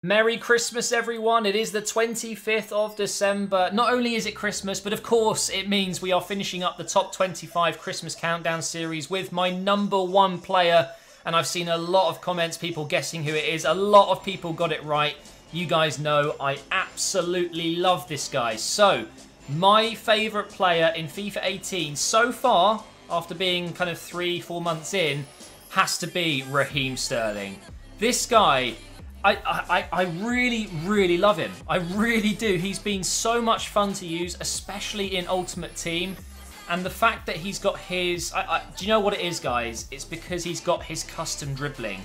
Merry Christmas, everyone. It is the 25th of December. Not only is it Christmas, but of course it means we are finishing up the top 25 Christmas Countdown series with my #1 player. And I've seen a lot of comments, people guessing who it is. A lot of people got it right. You guys know I absolutely love this guy. So, my favourite player in FIFA 18 so far, after being kind of 3-4 months in, has to be Raheem Sterling. This guy... I really, really love him. I really do. He's been so much fun to use, especially in Ultimate Team. And the fact that he's got his... do you know what it is, guys? It's because he's got his custom dribbling.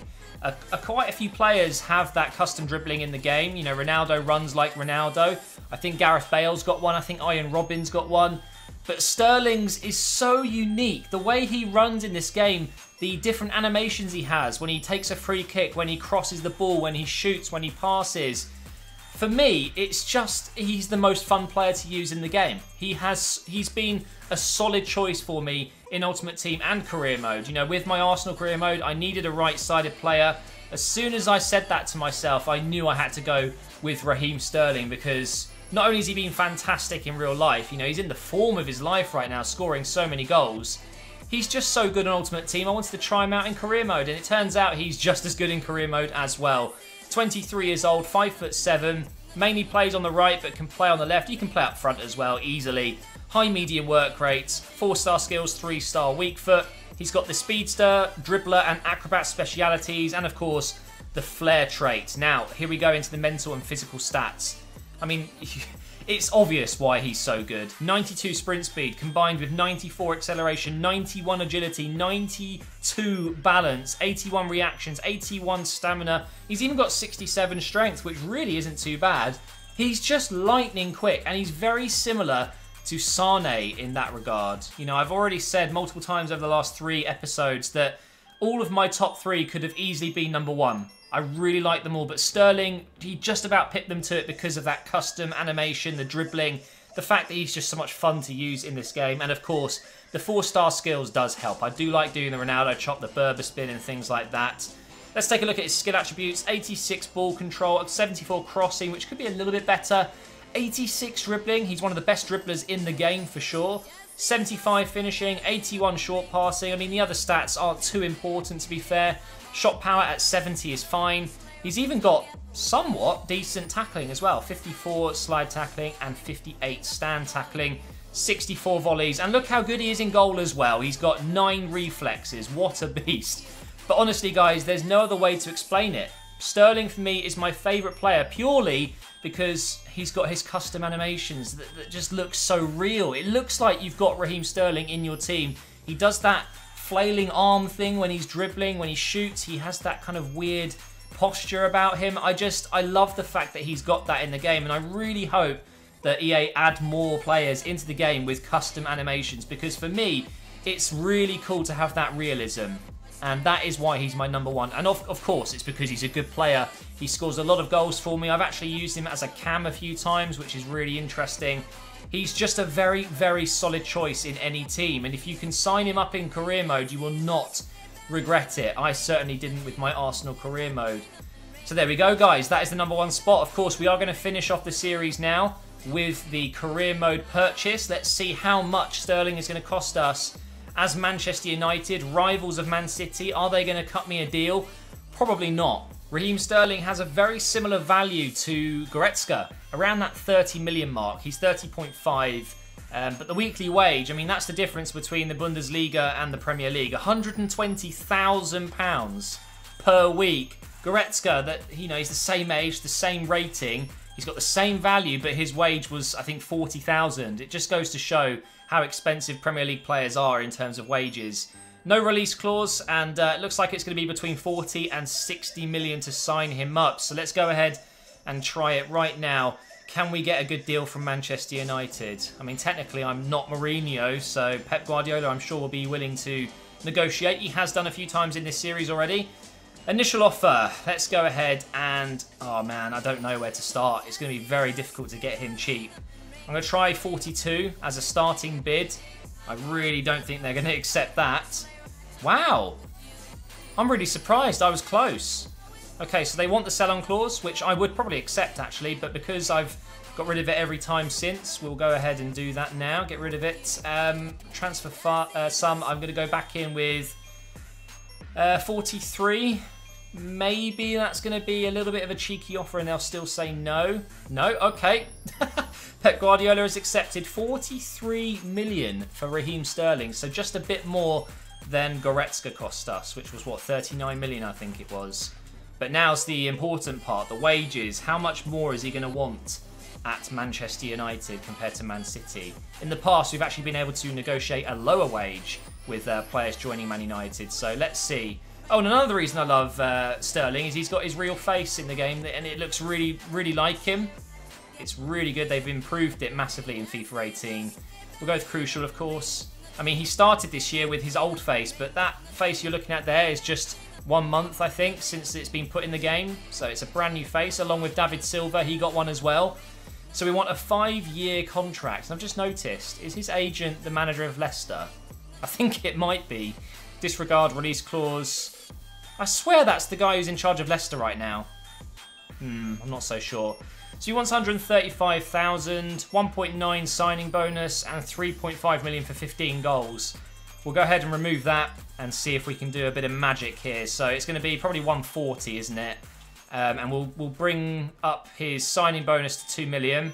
Quite a few players have that custom dribbling in the game. You know, Ronaldo runs like Ronaldo. I think Gareth Bale's got one. I think Ian Robbins got one. But Sterling's is so unique. The way he runs in this game, the different animations he has, when he takes a free kick, when he crosses the ball, when he shoots, when he passes. For me, it's just, he's the most fun player to use in the game. He's been a solid choice for me in Ultimate Team and Career Mode. You know, with my Arsenal Career Mode, I needed a right-sided player. As soon as I said that to myself, I knew I had to go with Raheem Sterling because... not only has he been fantastic in real life, you know, he's in the form of his life right now, scoring so many goals. He's just so good on Ultimate Team. I wanted to try him out in Career Mode, and it turns out he's just as good in Career Mode as well. 23 years old, 5'7", mainly plays on the right, but can play on the left. You can play up front as well, easily. High medium work rates, 4-star skills, 3-star weak foot. He's got the speedster, dribbler, and acrobat specialities, and of course, the flair trait. Now, here we go into the mental and physical stats. I mean, it's obvious why he's so good. 92 sprint speed combined with 94 acceleration, 91 agility, 92 balance, 81 reactions, 81 stamina. He's even got 67 strength, which really isn't too bad. He's just lightning quick, and he's very similar to Sane in that regard. You know, I've already said multiple times over the last 3 episodes that all of my top 3 could have easily been #1. I really like them all, but Sterling, he just about pipped them to it because of that custom animation, the dribbling, the fact that he's just so much fun to use in this game, and of course, the 4-star skills does help. I do like doing the Ronaldo chop, the Berber spin, and things like that. Let's take a look at his skill attributes. 86 ball control, 74 crossing, which could be a little bit better. 86 dribbling, he's one of the best dribblers in the game for sure. 75 finishing, 81 short passing. I mean, the other stats aren't too important, to be fair. Shot power at 70 is fine. He's even got somewhat decent tackling as well. 54 slide tackling and 58 stand tackling. 64 volleys. And look how good he is in goal as well. He's got 9 reflexes. What a beast. But honestly, guys, there's no other way to explain it. Sterling, for me, is my favourite player purely because he's got his custom animations that just look so real. It looks like you've got Raheem Sterling in your team. He does that flailing arm thing when he's dribbling, when he shoots. He has that kind of weird posture about him. I love the fact that he's got that in the game, and I really hope that EA add more players into the game with custom animations, because for me, it's really cool to have that realism. And that is why he's my #1. And of course, it's because he's a good player. He scores a lot of goals for me. I've actually used him as a cam a few times, which is really interesting. He's just a very, very solid choice in any team. And if you can sign him up in Career Mode, you will not regret it. I certainly didn't with my Arsenal Career Mode. So there we go, guys. That is the #1 spot. Of course, we are going to finish off the series now with the Career Mode purchase. Let's see how much Sterling is going to cost us as Manchester United, rivals of Man City. Are they going to cut me a deal? Probably not. Raheem Sterling has a very similar value to Goretzka, around that 30 million mark. He's 30.5, but the weekly wage, I mean, that's the difference between the Bundesliga and the Premier League. £120,000 per week. Goretzka, that, you know, he's the same age, the same rating. He's got the same value, but his wage was, I think, 40,000. It just goes to show how expensive Premier League players are in terms of wages. No release clause, and it looks like it's going to be between 40 and 60 million to sign him up. So let's go ahead and try it right now. Can we get a good deal from Manchester United? I mean, technically, I'm not Mourinho, so Pep Guardiola, I'm sure, will be willing to negotiate. He has done a few times in this series already. Initial offer. Let's go ahead and... oh, man, I don't know where to start. It's going to be very difficult to get him cheap. I'm going to try 42 as a starting bid. I really don't think they're going to accept that. Wow. I'm really surprised. I was close. Okay, so they want the sell-on clause, which I would probably accept, actually, but because I've got rid of it every time since, we'll go ahead and do that now. Get rid of it. Transfer sum, I'm going to go back in with 43. Maybe that's going to be a little bit of a cheeky offer and they'll still say no. No? Okay. Pep Guardiola has accepted 43 million for Raheem Sterling, so just a bit more than Goretzka cost us, which was, what, 39 million I think it was. But now's the important part, the wages. How much more is he going to want at Manchester United compared to Man City? In the past, we've actually been able to negotiate a lower wage with players joining Man United, so let's see. Oh, and another reason I love Sterling is he's got his real face in the game, and it looks really, really like him. It's really good. They've improved it massively in FIFA 18. We'll go with Crucial, of course. I mean, he started this year with his old face, but that face you're looking at there is just 1 month, I think, since it's been put in the game. So it's a brand new face, along with David Silva. He got one as well. So we want a 5-year contract. And I've just noticed, is his agent the manager of Leicester? I think it might be. Disregard release clause. I swear that's the guy who's in charge of Leicester right now. I'm not so sure. So he wants 135,000, 1.9 signing bonus, and 3.5 million for 15 goals. We'll go ahead and remove that and see if we can do a bit of magic here. So it's going to be probably 140, isn't it? And we'll bring up his signing bonus to 2 million.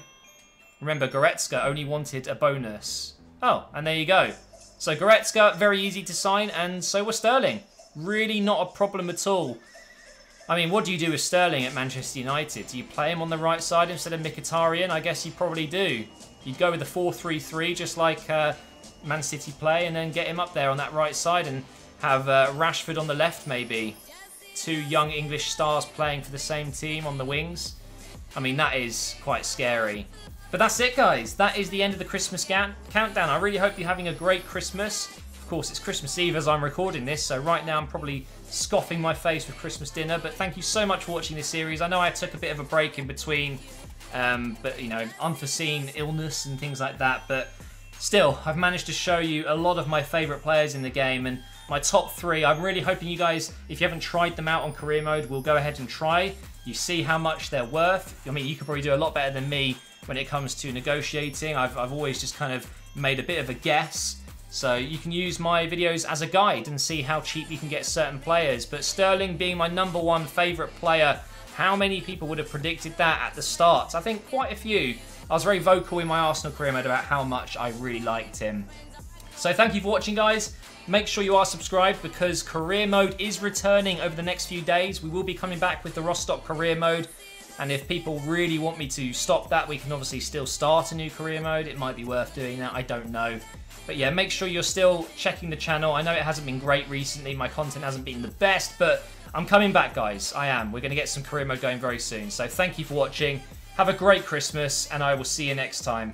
Remember, Goretzka only wanted a bonus. Oh, and there you go. So Goretzka, very easy to sign, and so was Sterling. Really not a problem at all. I mean, what do you do with Sterling at Manchester United? Do you play him on the right side instead of Mkhitaryan? I guess you probably do. You'd go with the 4-3-3, just like Man City play, and then get him up there on that right side and have Rashford on the left, maybe. 2 young English stars playing for the same team on the wings. I mean, that is quite scary. But that's it, guys. That is the end of the Christmas countdown. I really hope you're having a great Christmas. Of course, it's Christmas Eve as I'm recording this, so right now I'm probably scoffing my face with Christmas dinner, but thank you so much for watching this series. I know I took a bit of a break in between, but, you know, unforeseen illness and things like that, but still, I've managed to show you a lot of my favourite players in the game, and my top 3, I'm really hoping you guys, if you haven't tried them out on career mode, will go ahead and try. You see how much they're worth. I mean, you could probably do a lot better than me when it comes to negotiating. I've always just kind of made a bit of a guess. So you can use my videos as a guide and see how cheap you can get certain players. But Sterling being my #1 favourite player, how many people would have predicted that at the start? I think quite a few. I was very vocal in my Arsenal career mode about how much I really liked him. So thank you for watching, guys. Make sure you are subscribed because career mode is returning over the next few days. We will be coming back with the Rostock career mode. And if people really want me to stop that, we can obviously still start a new career mode. It might be worth doing that. I don't know. But yeah, make sure you're still checking the channel. I know it hasn't been great recently. My content hasn't been the best, but I'm coming back, guys. I am. We're going to get some career mode going very soon. So thank you for watching. Have a great Christmas, and I will see you next time.